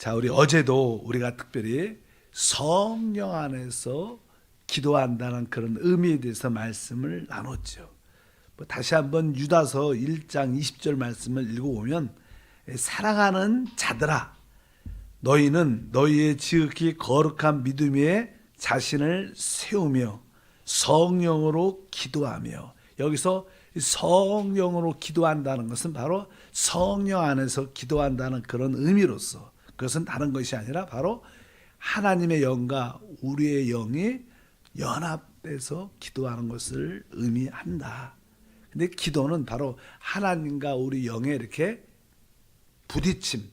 자, 우리 어제도 우리가 특별히 성령 안에서 기도한다는 그런 의미에 대해서 말씀을 나눴죠. 다시 한번 유다서 1장 20절 말씀을 읽어보면, 사랑하는 자들아, 너희는 너희의 지극히 거룩한 믿음 위에 자신을 세우며 성령으로 기도하며, 여기서 성령으로 기도한다는 것은 바로 성령 안에서 기도한다는 그런 의미로서, 그것은 다른 것이 아니라 바로 하나님의 영과 우리의 영이 연합돼서 기도하는 것을 의미한다. 근데 기도는 바로 하나님과 우리 영에 이렇게 부딪힘,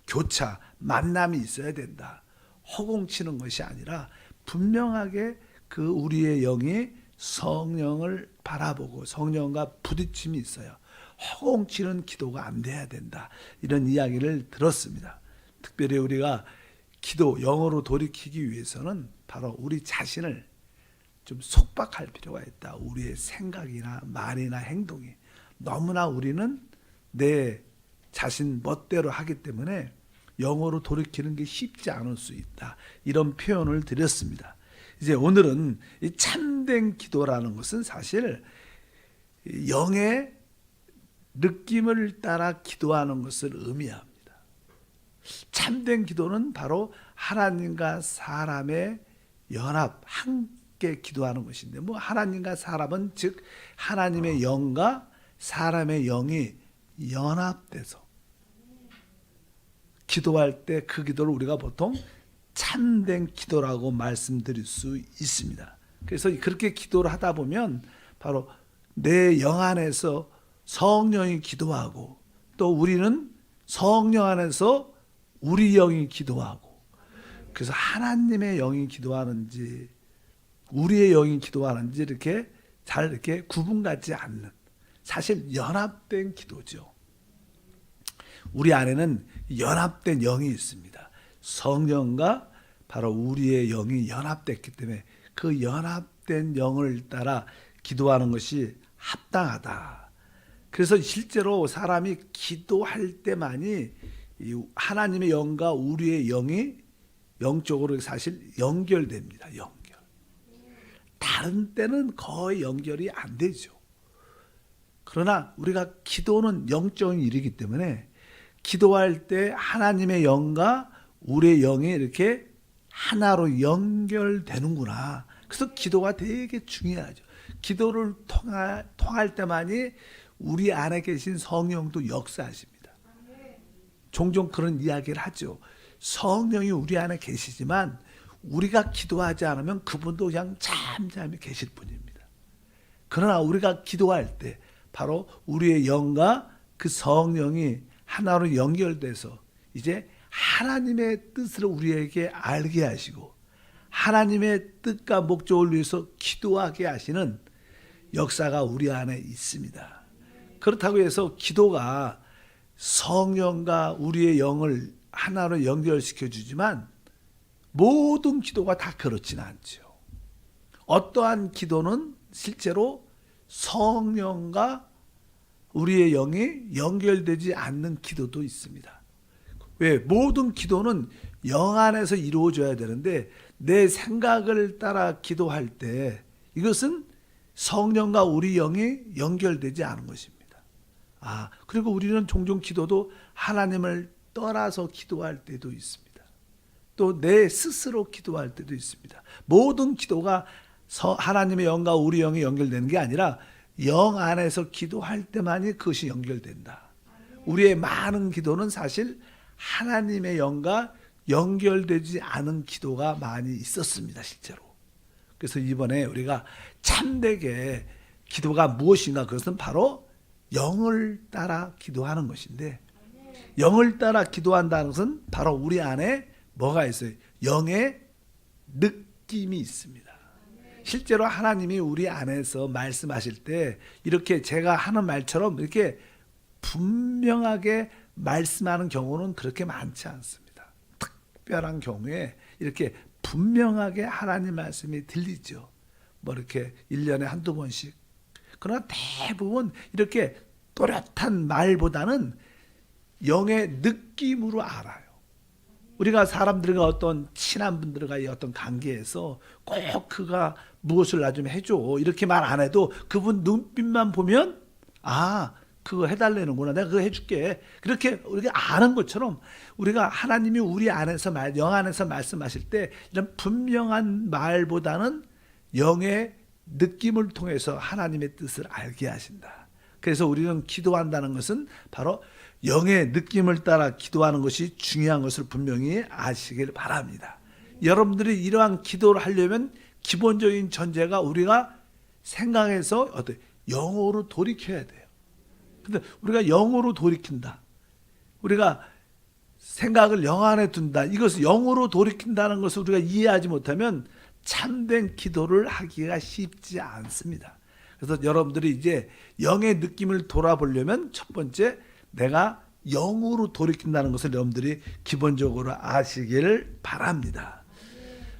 교차, 만남이 있어야 된다. 허공치는 것이 아니라 분명하게 그 우리의 영이 성령을 바라보고 성령과 부딪힘이 있어요. 허공치는 기도가 안 돼야 된다. 이런 이야기를 들었습니다. 특별히 우리가 기도, 영어로 돌이키기 위해서는 바로 우리 자신을 좀 속박할 필요가 있다. 우리의 생각이나 말이나 행동이 너무나 우리는 내 자신 멋대로 하기 때문에 영어로 돌이키는 게 쉽지 않을 수 있다. 이런 표현을 드렸습니다. 이제 오늘은 이 참된 기도라는 것은 사실 영의 느낌을 따라 기도하는 것을 의미합니다. 참된 기도는 바로 하나님과 사람의 연합, 함께 기도하는 것인데, 하나님과 사람은 즉 하나님의 영과 사람의 영이 연합돼서 기도할 때 그 기도를 우리가 보통 참된 기도라고 말씀드릴 수 있습니다. 그래서 그렇게 기도를 하다 보면 바로 내 영 안에서 성령이 기도하고, 또 우리는 성령 안에서 우리 영이 기도하고, 그래서 하나님의 영이 기도하는지 우리의 영이 기도하는지 이렇게 잘 이렇게 구분가지 않는, 사실 연합된 기도죠. 우리 안에는 연합된 영이 있습니다. 성령과 바로 우리의 영이 연합됐기 때문에 그 연합된 영을 따라 기도하는 것이 합당하다. 그래서 실제로 사람이 기도할 때만이 하나님의 영과 우리의 영이 영적으로 사실 연결됩니다. 연결. 다른 때는 거의 연결이 안 되죠. 그러나 우리가 기도는 영적인 일이기 때문에 기도할 때 하나님의 영과 우리의 영이 이렇게 하나로 연결되는구나. 그래서 기도가 되게 중요하죠. 기도를 통할 때만이 우리 안에 계신 성령도 역사하십니다. 종종 그런 이야기를 하죠. 성령이 우리 안에 계시지만 우리가 기도하지 않으면 그분도 그냥 잠잠히 계실 뿐입니다. 그러나 우리가 기도할 때 바로 우리의 영과 그 성령이 하나로 연결돼서 이제 하나님의 뜻을 우리에게 알게 하시고 하나님의 뜻과 목적을 위해서 기도하게 하시는 역사가 우리 안에 있습니다. 그렇다고 해서 기도가 성령과 우리의 영을 하나로 연결시켜 주지만 모든 기도가 다 그렇지는 않죠. 어떠한 기도는 실제로 성령과 우리의 영이 연결되지 않는 기도도 있습니다. 왜? 모든 기도는 영 안에서 이루어져야 되는데 내 생각을 따라 기도할 때 이것은 성령과 우리 영이 연결되지 않은 것입니다. 그리고 우리는 종종 기도도 하나님을 떠나서 기도할 때도 있습니다. 또 내 스스로 기도할 때도 있습니다. 모든 기도가 하나님의 영과 우리 영이 연결되는 게 아니라 영 안에서 기도할 때만이 그것이 연결된다. 우리의 많은 기도는 사실 하나님의 영과 연결되지 않은 기도가 많이 있었습니다, 실제로. 그래서 이번에 우리가 참되게 기도가 무엇인가, 그것은 바로 영을 따라 기도하는 것인데, 영을 따라 기도한다는 것은 바로 우리 안에 뭐가 있어요? 영의 느낌이 있습니다. 실제로 하나님이 우리 안에서 말씀하실 때 이렇게 제가 하는 말처럼 이렇게 분명하게 말씀하는 경우는 그렇게 많지 않습니다. 특별한 경우에 이렇게 분명하게 하나님 말씀이 들리죠. 이렇게 1년에 한두 번씩. 그러나 대부분 이렇게 또렷한 말보다는 영의 느낌으로 알아요. 우리가 사람들과 어떤 친한 분들과의 어떤 관계에서 꼭 그가 무엇을 나 좀 해줘 이렇게 말 안 해도 그분 눈빛만 보면 아 그거 해달라는구나 내가 그거 해줄게 그렇게 우리가 아는 것처럼 우리가 하나님이 우리 안에서 영 안에서 말씀하실 때 이런 분명한 말보다는 영의 느낌을 통해서 하나님의 뜻을 알게 하신다. 그래서 우리는 기도한다는 것은 바로 영의 느낌을 따라 기도하는 것이 중요한 것을 분명히 아시길 바랍니다. 여러분들이 이러한 기도를 하려면 기본적인 전제가 우리가 생각해서 어떤 영으로 돌이켜야 돼요. 근데 우리가 영으로 돌이킨다. 우리가 생각을 영 안에 둔다. 이것을 영으로 돌이킨다는 것을 우리가 이해하지 못하면 참된 기도를 하기가 쉽지 않습니다. 그래서 여러분들이 이제 영의 느낌을 돌아보려면 첫 번째 내가 영으로 돌이킨다는 것을 여러분들이 기본적으로 아시기를 바랍니다.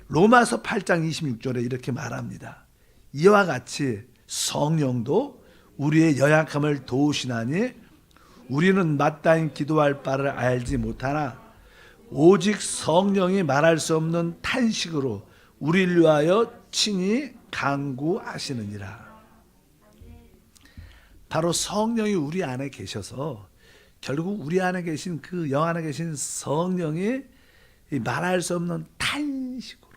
로마서 8장 26절에 이렇게 말합니다. 이와 같이 성령도 우리의 연약함을 도우시나니 우리는 마땅히 기도할 바를 알지 못하나 오직 성령이 말할 수 없는 탄식으로 우리를 위하여 친히 간구하시느니라. 바로 성령이 우리 안에 계셔서 결국 우리 안에 계신 그 영 안에 계신 성령이 말할 수 없는 탄식으로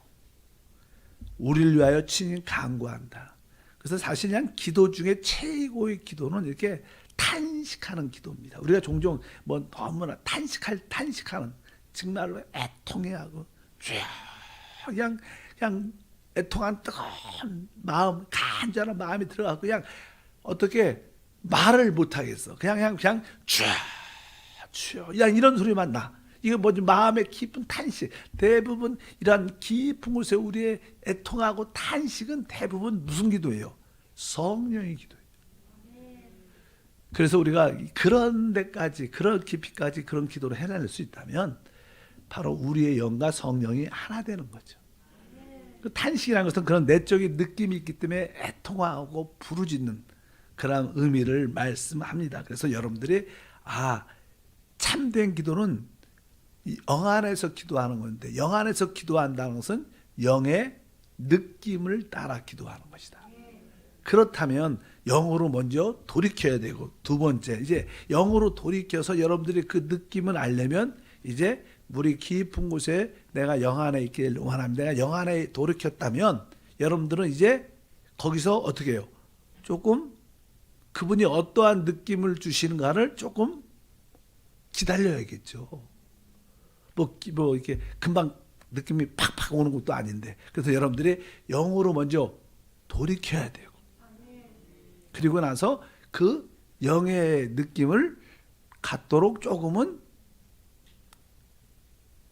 우리를 위하여 친히 간구한다. 그래서 사실 그냥 기도 중에 최고의 기도는 이렇게 탄식하는 기도입니다. 우리가 종종 뭐 너무나 탄식하는 정말로 애통해하고 그냥 애통한 뜨거운 마음, 간절한 마음이 들어가고 그냥 어떻게 말을 못 하겠어. 그냥 그냥 이런 소리만 나. 이거 뭐지 마음의 깊은 탄식. 대부분 이런 깊은 곳에 우리의 애통하고 탄식은 대부분 무슨 기도예요? 성령의 기도예요. 그래서 우리가 그런 데까지 그런 깊이까지 그런 기도를 해낼 수 있다면 바로 우리의 영과 성령이 하나 되는 거죠. 그 탄식이라는 것은 그런 내적인 느낌이 있기 때문에 애통하고 부르짖는 그런 의미를 말씀합니다. 그래서 여러분들이 참된 기도는 영 안에서 기도하는 건데 영 안에서 기도한다는 것은 영의 느낌을 따라 기도하는 것이다. 그렇다면 영으로 먼저 돌이켜야 되고 두 번째 이제 영으로 돌이켜서 여러분들이 그 느낌을 알려면 이제 물이 깊은 곳에 내가 영 안에 있기를 원합니다. 내가 영 안에 돌이켰다면 여러분들은 이제 거기서 어떻게 해요? 조금 그분이 어떠한 느낌을 주시는가를 조금 기다려야겠죠. 뭐 이렇게 금방 느낌이 팍팍 오는 것도 아닌데 그래서 여러분들이 영으로 먼저 돌이켜야 되고 그리고 나서 그 영의 느낌을 갖도록 조금은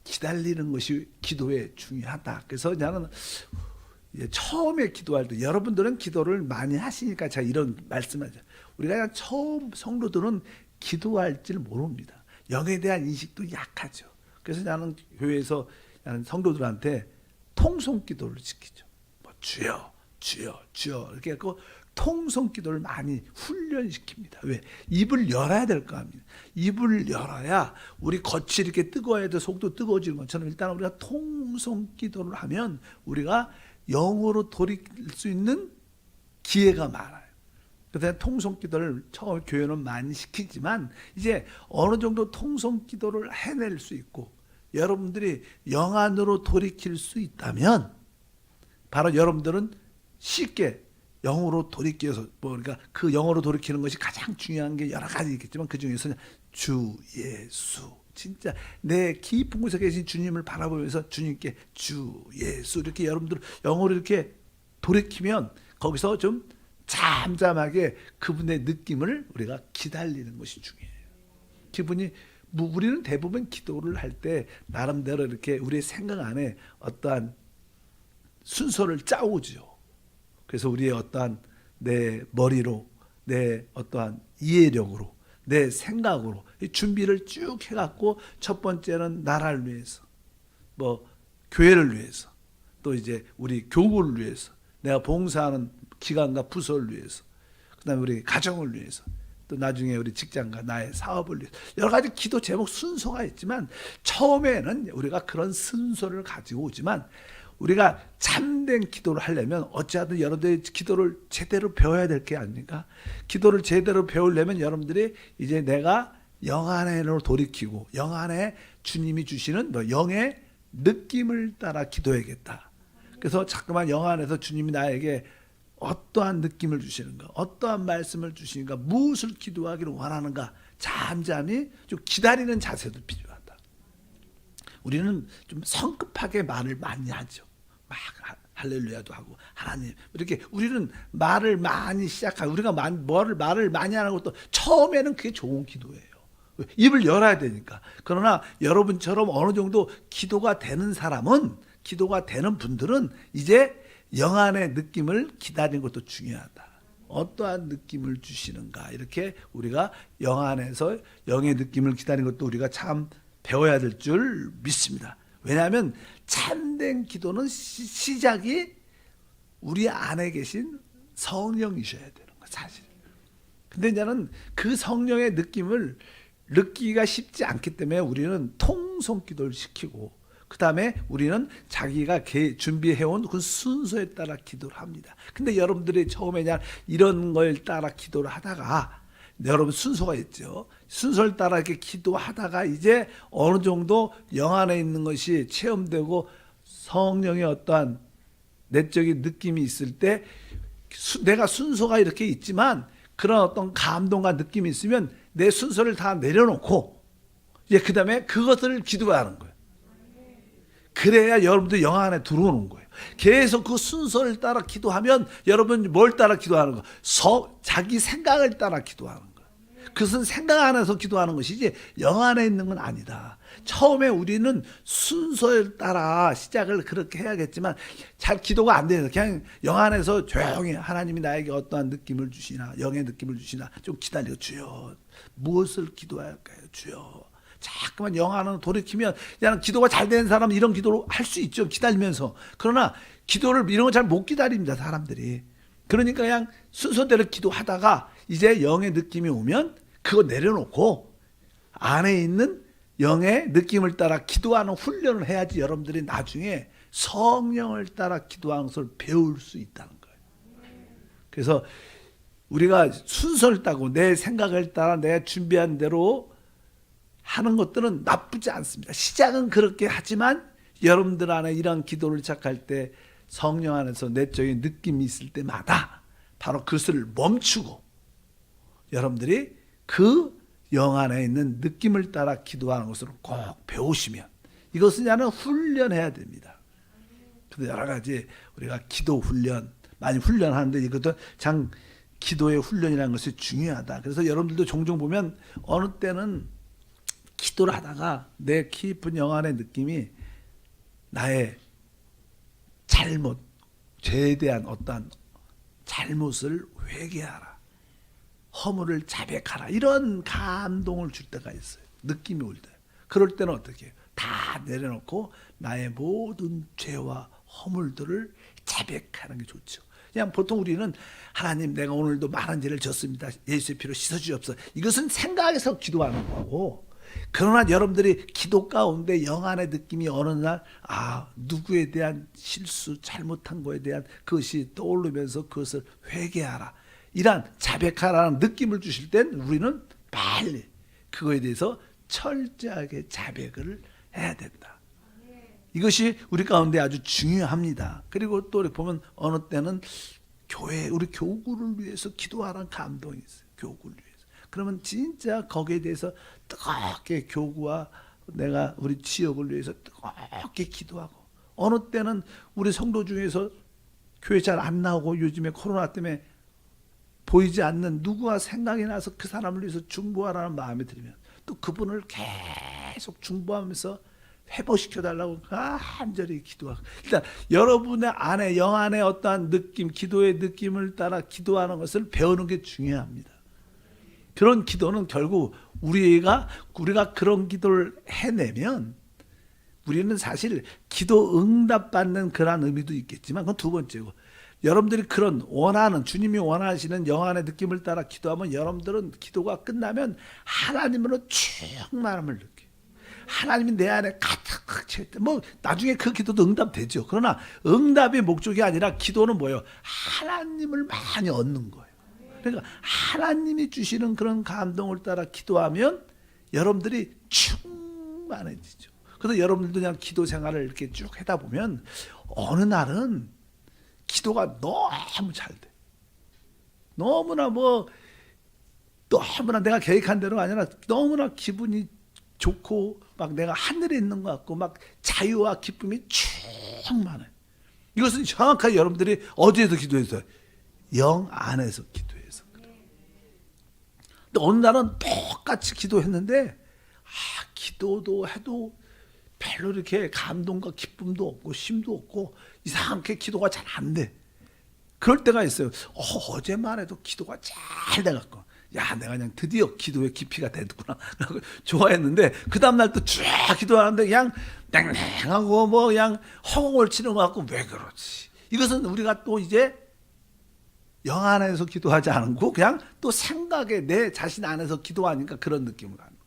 기다리는 것이 기도에 중요하다. 그래서 나는 처음에 기도할 때 여러분들은 기도를 많이 하시니까 제가 이런 말씀하죠. 우리가 처음 성도들은 기도할 줄 모릅니다. 영에 대한 인식도 약하죠. 그래서 나는 교회에서 나는 성도들한테 통성 기도를 지키죠. 뭐 주여 이렇게 하고 통성 기도를 많이 훈련시킵니다. 왜? 입을 열어야 될 거 아닙니까? 입을 열어야 우리 겉이 이렇게 뜨거워야 돼 속도 뜨거워지는 것처럼 일단 우리가 통성 기도를 하면 우리가 영으로 돌이킬 수 있는 기회가 많아요. 그래서 통성 기도를 처음 교회는 많이 시키지만 이제 어느 정도 통성 기도를 해낼 수 있고 여러분들이 영 안으로 돌이킬 수 있다면 바로 여러분들은 쉽게 영으로 돌이켜서 그러니까 그 영으로 돌이키는 것이 가장 중요한 게 여러 가지 있겠지만 그 중에서 주 예수 진짜 내 깊은 곳에 계신 주님을 바라보면서 주님께 주 예수 이렇게 여러분들 영어로 이렇게 돌이키면 거기서 좀 잠잠하게 그분의 느낌을 우리가 기다리는 것이 중요해요. 기분이 우리는 대부분 기도를 할 때 나름대로 이렇게 우리의 생각 안에 어떠한 순서를 짜오죠. 그래서 우리의 어떠한 내 머리로 내 어떠한 이해력으로 내 생각으로 준비를 쭉 해갖고 첫 번째는 나라를 위해서 뭐 교회를 위해서 또 이제 우리 교구를 위해서 내가 봉사하는 기관과 부서를 위해서 그다음에 우리 가정을 위해서 또 나중에 우리 직장과 나의 사업을 위해서 여러 가지 기도 제목 순서가 있지만 처음에는 우리가 그런 순서를 가지고 오지만 우리가 참된 기도를 하려면 어찌하든 여러분들이 기도를 제대로 배워야 될 게 아닙니까? 기도를 제대로 배우려면 여러분들이 이제 내가 영 안으로 돌이키고 영 안에 주님이 주시는 영의 느낌을 따라 기도해야겠다. 그래서 자꾸만 영 안에서 주님이 나에게 어떠한 느낌을 주시는가, 어떠한 말씀을 주시는가, 무엇을 기도하기를 원하는가 잠잠히 좀 기다리는 자세도 필요하다. 우리는 좀 성급하게 말을 많이 하죠. 막 할렐루야도 하고 하나님 이렇게 우리는 말을 많이 시작하고 우리가 말을 많이 하는 것도 처음에는 그게 좋은 기도예요. 입을 열어야 되니까. 그러나 여러분처럼 어느 정도 기도가 되는 사람은, 기도가 되는 분들은 이제 영 안의 느낌을 기다리는 것도 중요하다. 어떠한 느낌을 주시는가, 이렇게 우리가 영 안에서 영의 느낌을 기다리는 것도 우리가 참 배워야 될 줄 믿습니다. 왜냐하면 참된 기도는 시작이 우리 안에 계신 성령이셔야 되는 거예요, 사실. 근데 이제는 그 성령의 느낌을 느끼기가 쉽지 않기 때문에 우리는 통성 기도를 시키고 그 다음에 우리는 자기가 준비해온 그 순서에 따라 기도를 합니다. 근데 여러분들이 처음에 그냥 이런 걸 따라 기도를 하다가 여러분 순서가 있죠. 순서를 따라 이렇게 기도하다가 이제 어느 정도 영 안에 있는 것이 체험되고 성령의 어떠한 내적인 느낌이 있을 때 내가 순서가 이렇게 있지만 그런 어떤 감동과 느낌이 있으면 내 순서를 다 내려놓고 이제 그 다음에 그것을 기도하는 거예요. 그래야 여러분들 영 안에 들어오는 거예요. 계속 그 순서를 따라 기도하면 여러분 뭘 따라 기도하는 거예요? 자기 생각을 따라 기도하는 거예요. 그것은 생각 안에서 기도하는 것이지 영 안에 있는 건 아니다. 처음에 우리는 순서를 따라 시작을 그렇게 해야겠지만 잘 기도가 안 돼요. 그냥 영 안에서 조용히 하나님이 나에게 어떠한 느낌을 주시나, 영의 느낌을 주시나 좀 기다려. 주여, 무엇을 기도할까요? 주여. 자꾸만 영 안으로 돌이키면 그냥 기도가 잘 되는 사람은 이런 기도를 할 수 있죠, 기다리면서. 그러나 기도를 이런 거 잘 못 기다립니다, 사람들이. 그러니까 그냥 순서대로 기도하다가 이제 영의 느낌이 오면 그거 내려놓고 안에 있는 영의 느낌을 따라 기도하는 훈련을 해야지 여러분들이 나중에 성령을 따라 기도하는 것을 배울 수 있다는 거예요. 그래서 우리가 순서를 따고 내 생각을 따라 내가 준비한 대로 하는 것들은 나쁘지 않습니다. 시작은 그렇게 하지만 여러분들 안에 이런 기도를 시작할 때 성령 안에서 내적인 느낌이 있을 때마다 바로 그것을 멈추고 여러분들이 그 영 안에 있는 느낌을 따라 기도하는 것을 꼭 배우시면 이것은 나는 훈련해야 됩니다. 그래서 여러 가지 우리가 기도 훈련 많이 훈련하는데 이것도 참 기도의 훈련이라는 것이 중요하다. 그래서 여러분들도 종종 보면 어느 때는 기도를 하다가 내 깊은 영 안의 느낌이 나의 잘못, 죄에 대한 어떠한 잘못을 회개하라, 허물을 자백하라, 이런 감동을 줄 때가 있어요. 느낌이 올 때. 그럴 때는 어떻게 해요? 다 내려놓고 나의 모든 죄와 허물들을 자백하는 게 좋죠. 그냥 보통 우리는 하나님 내가 오늘도 많은 죄를 졌습니다. 예수의 피로 씻어주옵소서. 이것은 생각에서 기도하는 거고, 그러나 여러분들이 기도 가운데 영 안의 느낌이 어느 날 누구에 대한 실수 잘못한 거에 대한 그것이 떠오르면서 그것을 회개하라, 이러한 자백하라는 느낌을 주실 땐 우리는 빨리 그거에 대해서 철저하게 자백을 해야 된다. 이것이 우리 가운데 아주 중요합니다. 그리고 또 보면 어느 때는 우리 교구를 위해서 기도하라는 감동이 있어요. 교구를 위해서. 그러면 진짜 거기에 대해서 뜨겁게 교구와 내가 우리 지역을 위해서 뜨겁게 기도하고, 어느 때는 우리 성도 중에서 교회 잘 안 나오고 요즘에 코로나 때문에 보이지 않는 누구가 생각이 나서 그 사람을 위해서 중보하라는 마음이 들면 또 그분을 계속 중보하면서 회복시켜달라고 간절히 기도하고, 일단 여러분의 안에 영 안에 어떠한 느낌, 기도의 느낌을 따라 기도하는 것을 배우는 게 중요합니다. 그런 기도는 결국 우리가 그런 기도를 해내면 우리는 사실 기도 응답받는 그런 의미도 있겠지만 그건 두 번째고, 여러분들이 그런 원하는 주님이 원하시는 영안의 느낌을 따라 기도하면 여러분들은 기도가 끝나면 하나님으로 충만함을 느껴요. 하나님이 내 안에 가득 채울 뭐 나중에 그 기도도 응답되죠. 그러나 응답의 목적이 아니라 기도는 뭐예요? 하나님을 많이 얻는 거예요. 그러니까 하나님이 주시는 그런 감동을 따라 기도하면 여러분들이 충만해지죠. 그래서 여러분들도 그냥 기도 생활을 이렇게 쭉 하다 보면 어느 날은 기도가 너무 잘 돼. 너무나 내가 계획한 대로 아니라 너무나 기분이 좋고 막 내가 하늘에 있는 것 같고 막 자유와 기쁨이 충만해. 이것은 정확하게 여러분들이 어디에서 기도해서 영 안에서 기도해서 그래. 근데 어느 날은 똑같이 기도했는데 기도도 해도 별로 이렇게 감동과 기쁨도 없고 힘도 없고 이상하게 기도가 잘 안 돼. 그럴 때가 있어요. 어제만 해도 기도가 잘 돼갖고 야 내가 그냥 드디어 기도의 깊이가 됐구나 좋아했는데 그 다음날 또 쭉 기도하는데 그냥 냉랭하고 그냥 허공을 치는 것 같고 왜 그러지? 이것은 우리가 또 이제 영 안에서 기도하지 않고 그냥 또 생각에 내 자신 안에서 기도하니까 그런 느낌을 하는 거예요.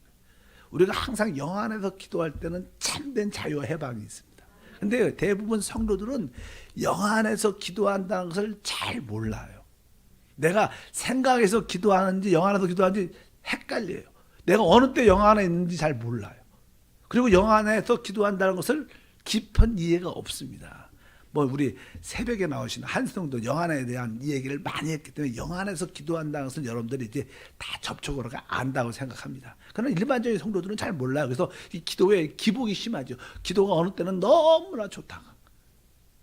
우리가 항상 영 안에서 기도할 때는 참된 자유와 해방이 있습니다. 근데 대부분 성도들은 영 안에서 기도한다는 것을 잘 몰라요. 내가 생각에서 기도하는지 영 안에서 기도하는지 헷갈려요. 내가 어느 때 영 안에 있는지 잘 몰라요. 그리고 영 안에서 기도한다는 것을 깊은 이해가 없습니다. 우리 새벽에 나오시는 한성도 영 안에 대한 이 얘기를 많이 했기 때문에 영 안에서 기도한다는 것을 여러분들이 이제 다 접촉으로 안다고 생각합니다. 그러나 일반적인 성도들은 잘 몰라요. 그래서 이 기도에 기복이 심하죠. 기도가 어느 때는 너무나 좋다가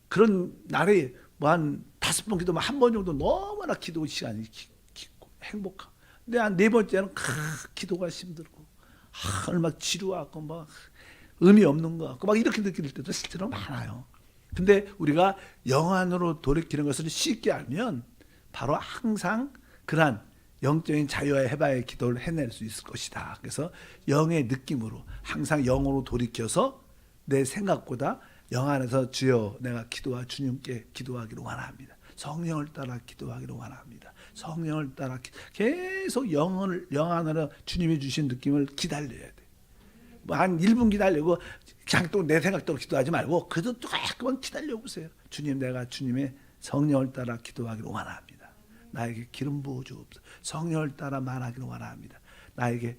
그런 날에 한 5번 기도면 한 번 정도 너무나 기도 시간이 깊고 행복하고 근데 한 4번째는 기도가 힘들고 얼마나 지루하고 의미 없는 것 같고 이렇게 느낄 때도 실제로 많아요. 근데 우리가 영 안으로 돌이키는 것을 쉽게 알면 바로 항상 그러한 영적인 자유와 해방의 기도를 해낼 수 있을 것이다. 그래서 영의 느낌으로 항상 영으로 돌이켜서 내 생각보다 영 안에서 주여 내가 기도와 주님께 기도하기를 원합니다. 성령을 따라 기도하기를 원합니다. 성령을 따라 계속 영 안으로 주님이 주신 느낌을 기다려야 돼. 한 1분 기다리고 그냥 또 내 생각대로 기도하지 말고 그래도 조금만 기다려보세요. 주님 내가 주님의 성령을 따라 기도하기를 원합니다. 나에게 기름 부어 주옵소서. 성령을 따라 말하기를 원합니다. 나에게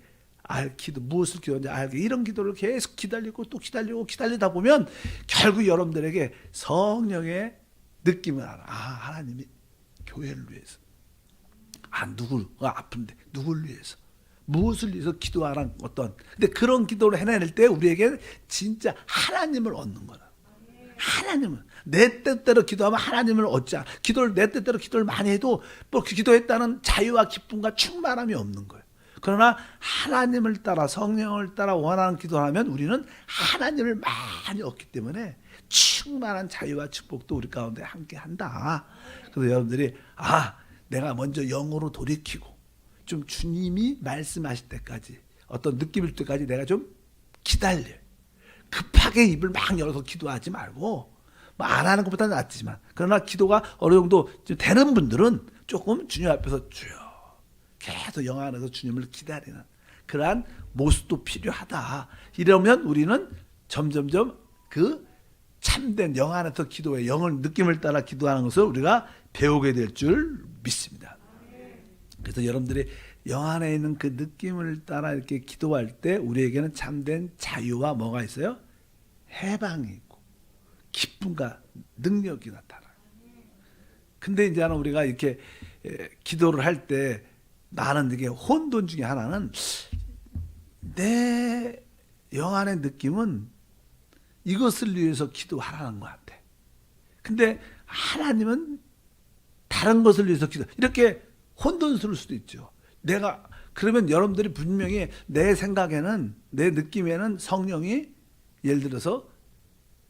무엇을 기도하는지 알게 이런 기도를 계속 기다리고 또 기다리다 보면 결국 여러분들에게 성령의 느낌을 알아. 하나님이 교회를 위해서 누구가 아픈데 누구를 위해서 무엇을 위해서 기도하라는 근데 그런 기도를 해낼 때 우리에게 진짜 하나님을 얻는 거다. 하나님은 내 뜻대로 기도하면 하나님을 얻자. 내 뜻대로 기도를 많이 해도 기도했다는 자유와 기쁨과 충만함이 없는 거예요. 그러나 하나님을 따라 성령을 따라 원하는 기도를 하면 우리는 하나님을 많이 얻기 때문에 충만한 자유와 축복도 우리 가운데 함께 한다. 그래서 여러분들이 내가 먼저 영으로 돌이키고 좀 주님이 말씀하실 때까지 어떤 느낌일 때까지 내가 좀 기다려요. 급하게 입을 막 열어서 기도하지 말고 안 하는 것보다는 낫지만 그러나 기도가 어느 정도 되는 분들은 조금 주님 앞에서 주여 계속 영 안에서 주님을 기다리는 그러한 모습도 필요하다. 이러면 우리는 점점점 그 참된 영 안에서 기도의 느낌을 따라 기도하는 것을 우리가 배우게 될 줄 믿습니다. 그래서 여러분들이 영 안에 있는 그 느낌을 따라 이렇게 기도할 때 우리에게는 참된 자유와 뭐가 있어요? 해방이 있고 기쁨과 능력이 나타나요. 근데 이제는 우리가 이렇게 기도를 할 때 나는 이게 혼돈 중에 하나는 내 영 안의 느낌은 이것을 위해서 기도하라는 것 같아. 근데 하나님은 다른 것을 위해서 이렇게 혼돈스러울 수도 있죠. 그러면 여러분들이 분명히 내 생각에는 내 느낌에는 성령이 예를 들어서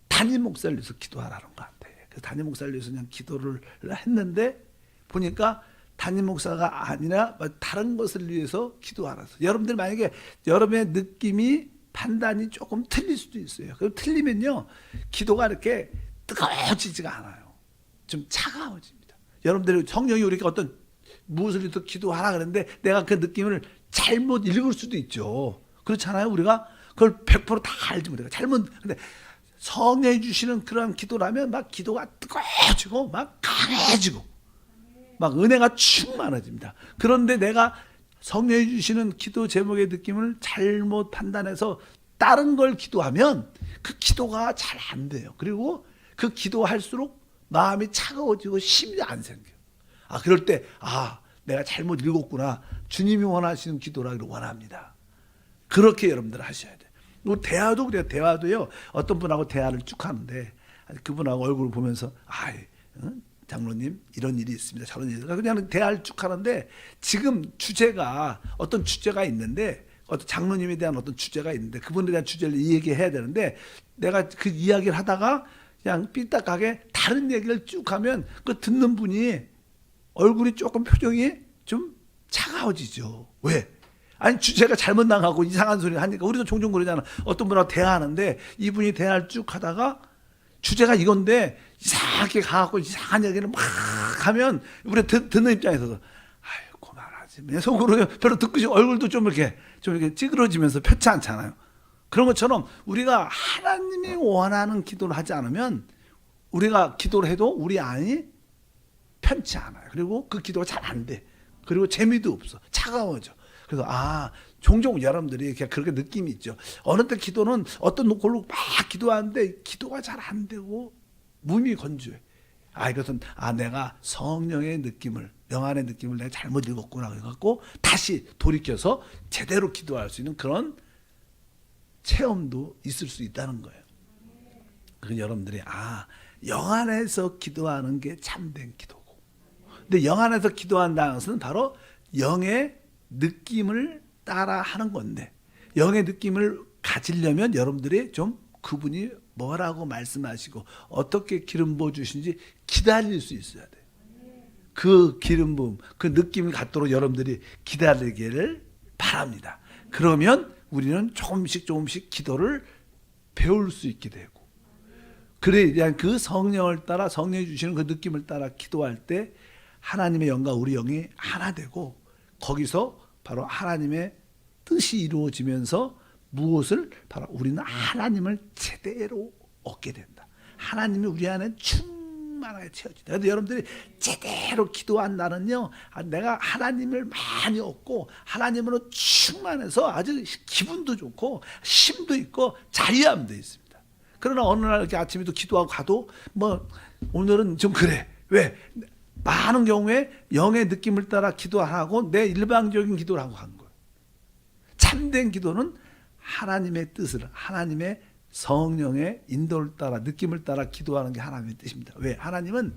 담임 목사를 위해서 기도하라는 것 같아. 그래서 담임 목사를 위해서 그냥 기도를 했는데 보니까 담임 목사가 아니라 다른 것을 위해서 기도하라서. 여러분들 만약에 여러분의 느낌이 판단이 조금 틀릴 수도 있어요. 그럼 틀리면요 기도가 이렇게 뜨거워지지가 않아요. 좀 차가워집니다. 여러분들이 성령이 우리가 어떤 무엇을 또 기도하라 그랬는데 내가 그 느낌을 잘못 읽을 수도 있죠. 그렇잖아요. 우리가 그걸 100%다 알지 못해요. 잘못. 근데 성령이 주시는 그런 기도라면 막 기도가 뜨거워지고 막 강해지고 막 은혜가 충만해집니다. 그런데 내가 성령이 주시는 기도 제목의 느낌을 잘못 판단해서 다른 걸 기도하면 그 기도가 잘 안 돼요. 그리고 그 기도할수록 마음이 차가워지고 힘이 안 생겨요. 그럴 때 내가 잘못 읽었구나. 주님이 원하시는 기도라기를 원합니다. 그렇게 여러분들 하셔야 돼요. 대화도 그래요. 대화도요. 어떤 분하고 대화를 쭉 하는데 그분하고 얼굴을 보면서 장로님 이런 일이 있습니다. 저런 일이 있습니다. 그냥 대화를 쭉 하는데 지금 주제가 어떤 주제가 있는데 어떤 장로님에 대한 어떤 주제가 있는데 그분에 대한 주제를 얘기해야 되는데 내가 그 이야기를 하다가 그냥 삐딱하게 다른 얘기를 쭉 하면 그 듣는 분이 얼굴이 조금 표정이 좀 차가워지죠. 왜? 아니 주제가 잘못 나가고 이상한 소리 하니까 우리도 종종 그러잖아. 어떤 분하고 대화하는데 이분이 대화를 쭉 하다가 주제가 이건데 이상하게 가갖고 이상한 얘기를 막 하면 우리 듣는 입장에서도 아유 그만하지. 속으로 별로 듣고 싶어 얼굴도 좀 이렇게 찌그러지면서 편치 않잖아요. 그런 것처럼 우리가 하나님이 원하는 기도를 하지 않으면 우리가 기도를 해도 우리 안이 편치 않아요. 그리고 그 기도가 잘 안 돼. 그리고 재미도 없어. 차가워져. 그래서 종종 여러분들이 그렇게 느낌이 있죠. 어느 때 기도는 어떤 걸로 막 기도하는데 기도가 잘 안 되고 몸이 건조해. 이것은 내가 성령의 느낌을 영안의 느낌을 내가 잘못 읽었구나 그래갖고 다시 돌이켜서 제대로 기도할 수 있는 그런 체험도 있을 수 있다는 거예요. 그래서 여러분들이 영안에서 기도하는 게 참된 기도고, 근데 영안에서 기도한다는 것은 바로 영의 느낌을 따라 하는 건데 영의 느낌을 가지려면 여러분들이 좀 그분이 뭐라고 말씀하시고 어떻게 기름 부어 주신지 기다릴 수 있어야 돼요. 그 기름 부음, 그 느낌을 갖도록 여러분들이 기다리기를 바랍니다. 그러면 우리는 조금씩 기도를 배울 수 있게 되고, 그래 그 성령을 따라 성령이 주시는 그 느낌을 따라 기도할 때 하나님의 영과 우리 영이 하나 되고 거기서 바로 하나님의 뜻이 이루어지면서 무엇을 바로 우리는 하나님을 제대로 얻게 된다. 하나님이 우리 안에 충만하게 채워진다. 그런데 여러분들이 제대로 기도한다는요, 내가 하나님을 많이 얻고 하나님으로 충만해서 아주 기분도 좋고 힘도 있고 자유함도 있습니다. 그러나 어느 날 이렇게 아침에도 기도하고 가도 오늘은 좀 그래. 왜? 많은 경우에 영의 느낌을 따라 기도 안 하고 내 일방적인 기도를 하고 간 거예요. 참된 기도는 하나님의 뜻을, 하나님의 성령의 인도를 따라 느낌을 따라 기도하는 게 하나님의 뜻입니다. 왜? 하나님은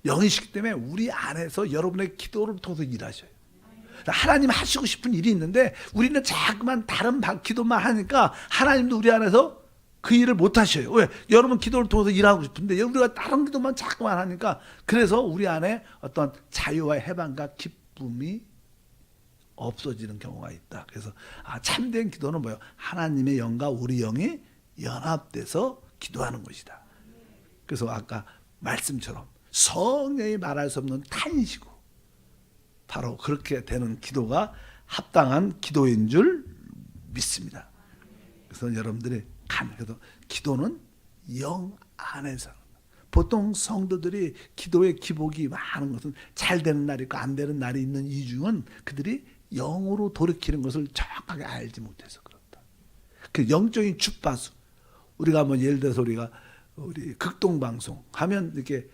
영이시기 때문에 우리 안에서 여러분의 기도를 통해서 일하셔요. 하나님 하시고 싶은 일이 있는데 우리는 자꾸만 다른 기도만 하니까 하나님도 우리 안에서 그 일을 못 하셔요. 왜? 여러분 기도를 통해서 일하고 싶은데 우리가 다른 기도만 자꾸만 하니까 그래서 우리 안에 어떤 자유와 해방과 기쁨이 없어지는 경우가 있다. 그래서 참된 기도는 뭐예요? 하나님의 영과 우리 영이 연합돼서 기도하는 것이다. 그래서 아까 말씀처럼 성령이 말할 수 없는 탄식으로 바로 그렇게 되는 기도가 합당한 기도인 줄 믿습니다. 그래서 여러분들이 그래서 기도는 영 안에서, 보통 성도들이 기도의 기복이 많은 것은 잘 되는 날이 있고 안 되는 날이 있는 이유는 그들이 영으로 돌이키는 것을 정확하게 알지 못해서 그렇다. 그 영적인 주파수, 우리가 예를 들어서 우리 극동방송 하면 이렇게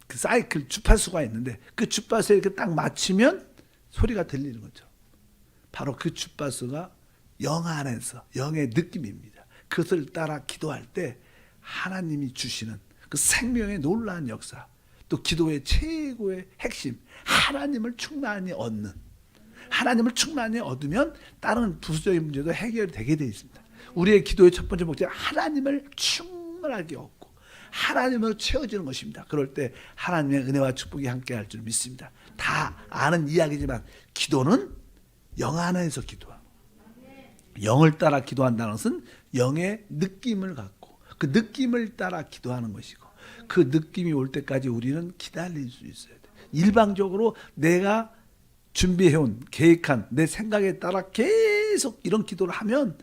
그 사이클 주파수가 있는데 그 주파수에 이렇게 딱 맞추면 소리가 들리는 거죠. 바로 그 주파수가 영 안에서 영의 느낌입니다. 그것을 따라 기도할 때 하나님이 주시는 그 생명의 놀라운 역사, 또 기도의 최고의 핵심, 하나님을 충만히 얻는, 하나님을 충만히 얻으면 다른 부수적인 문제도 해결이 되게 되어 있습니다. 우리의 기도의 첫 번째 목적은 하나님을 충만하게 얻고 하나님으로 채워지는 것입니다. 그럴 때 하나님의 은혜와 축복이 함께할 줄 믿습니다. 다 아는 이야기지만 기도는 영 안에서 기도합니다. 영을 따라 기도한다는 것은 영의 느낌을 갖고 그 느낌을 따라 기도하는 것이고, 그 느낌이 올 때까지 우리는 기다릴 수 있어야 돼. 일방적으로 내가 준비해온 계획한 내 생각에 따라 계속 이런 기도를 하면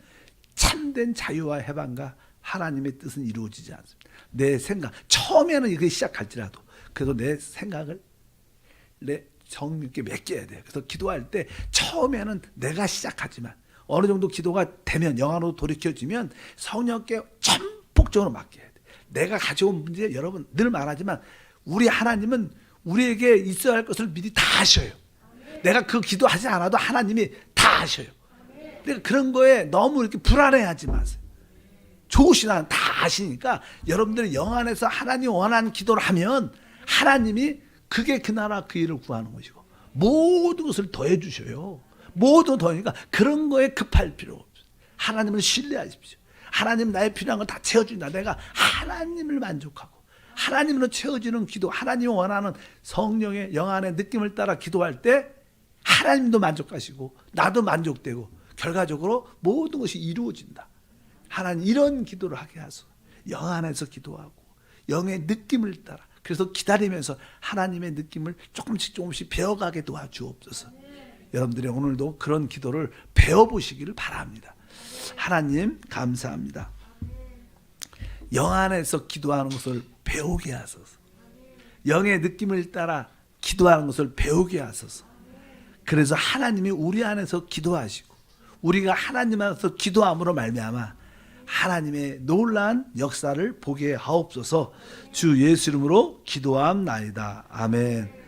참된 자유와 해방과 하나님의 뜻은 이루어지지 않습니다. 내 생각, 처음에는 이게 시작할지라도 그래도 내 생각을 내 성령께 맡겨야 돼요. 그래서 기도할 때 처음에는 내가 시작하지만 어느 정도 기도가 되면 영안으로 돌이켜지면 성령께 전폭적으로 맡겨야 돼. 내가 가져온 문제, 여러분 늘 말하지만 우리 하나님은 우리에게 있어야 할 것을 미리 다 아셔요. 내가 그 기도하지 않아도 하나님이 다 아셔요. 그러니까 그런 거에 너무 이렇게 불안해하지 마세요. 좋으신 하나님 다 아시니까 여러분들이 영 안에서 하나님 원하는 기도를 하면 하나님이 그게 그 나라 그 일을 구하는 것이고 모든 것을 더해 주셔요. 모든 더하니까 그런 거에 급할 필요 없어요. 하나님을 신뢰하십시오. 하나님 나의 필요한 걸 다 채워준다. 내가 하나님을 만족하고 하나님으로 채워지는 기도, 하나님이 원하는 성령의 영 안의 느낌을 따라 기도할 때 하나님도 만족하시고 나도 만족되고 결과적으로 모든 것이 이루어진다. 하나님 이런 기도를 하게 하소서. 영 안에서 기도하고 영의 느낌을 따라 그래서 기다리면서 하나님의 느낌을 조금씩 배워가게 도와주옵소서. 여러분들이 오늘도 그런 기도를 배워보시기를 바랍니다. 하나님 감사합니다. 영 안에서 기도하는 것을 배우게 하소서. 영의 느낌을 따라 기도하는 것을 배우게 하소서. 그래서 하나님이 우리 안에서 기도하시고 우리가 하나님 안에서 기도함으로 말미암아 하나님의 놀라운 역사를 보게 하옵소서. 주 예수 이름으로 기도함나이다. 아멘.